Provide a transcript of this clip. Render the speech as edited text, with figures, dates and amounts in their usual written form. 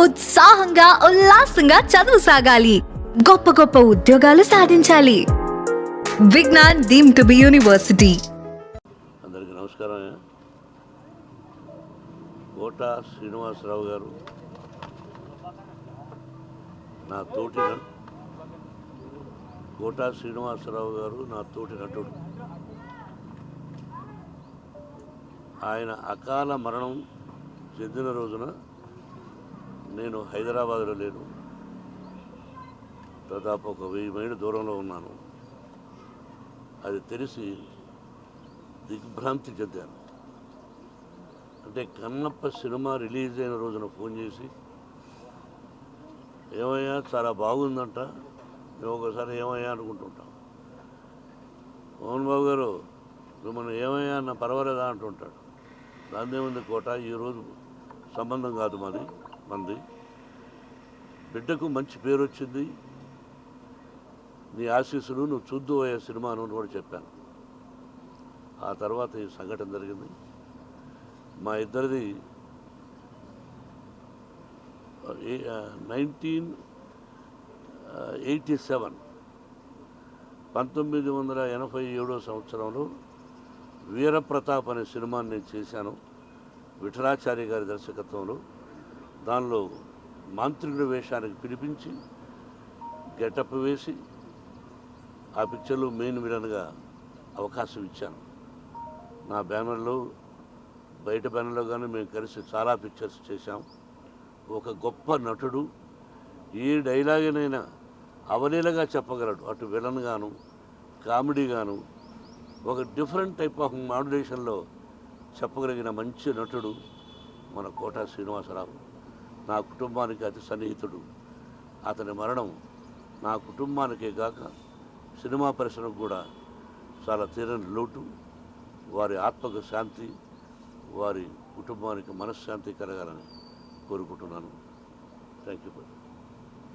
ఉత్సాహంగా ఉల్లాసంగా చదువు సాగాలి, గొప్ప గొప్ప ఉద్యోగాలు సాధించాలి. Vignan deemed to be university. అందరికీ నమస్కారం. కోట శ్రీనివాసరావు గారు నా తోటి నటుడు. ఆయన అకాల మరణం చెందిన రోజున నేను హైదరాబాద్లో లేను. దాదాపు ఒక 1000 మైళ్ళు దూరంలో ఉన్నాను. అది తెలిసి దిగ్భ్రాంతి చెందాను. అంటే కన్నప్ప సినిమా రిలీజ్ అయిన రోజున ఫోన్ చేసి, ఏమయ్యా చాలా బాగుందంట, మేము ఒకసారి ఏమయ్యా అనుకుంటుంటాం. మోహన్ బాబు గారు మిమ్మల్ని ఏమయ్యా అన్న పర్వాలేదా అంటుంటాడు. దాన్నే ఉంది కోట, ఈరోజు సంబంధం కాదు మంది. బిడ్డకు మంచి పేరు వచ్చింది, నీ ఆశీస్సులు నువ్వు చూద్దు అయ్యే సినిమా అని కూడా చెప్పాను. ఆ తర్వాత ఈ సంఘటన జరిగింది. మా ఇద్దరిది 1987 సంవత్సరంలో వీరప్రతాప్ అనే సినిమాని నేను చేశాను, విఠలాచార్య గారి దర్శకత్వంలో. దానిలో మాంత్రికుడి వేషానికి పిలిపించి గెటప్ వేసి ఆ పిక్చర్లో మెయిన్ విలన్గా అవకాశం ఇచ్చాను. నా బ్యానర్లో, బయట బ్యానర్లో కానీ మేము కలిసి చాలా పిక్చర్స్ చేశాం. ఒక గొప్ప నటుడు, ఏ డైలాగునైనా అవలీలగా చెప్పగలడు. అటు విలన్ గాను, కామెడీ గాను, ఒక డిఫరెంట్ టైప్ ఆఫ్ మాడ్యులేషన్లో చెప్పగలిగిన మంచి నటుడు మన కోట శ్రీనివాసరావు. నా కుటుంబానికి అతి సన్నిహితుడు. అతని మరణం నా కుటుంబానికే కాక సినిమా పరిశ్రమకు కూడా చాలా తీరని లోటు. వారి ఆత్మకు శాంతి, వారి కుటుంబానికి మనశ్శాంతి కలగాలని కోరుకుంటున్నాను. Thank you.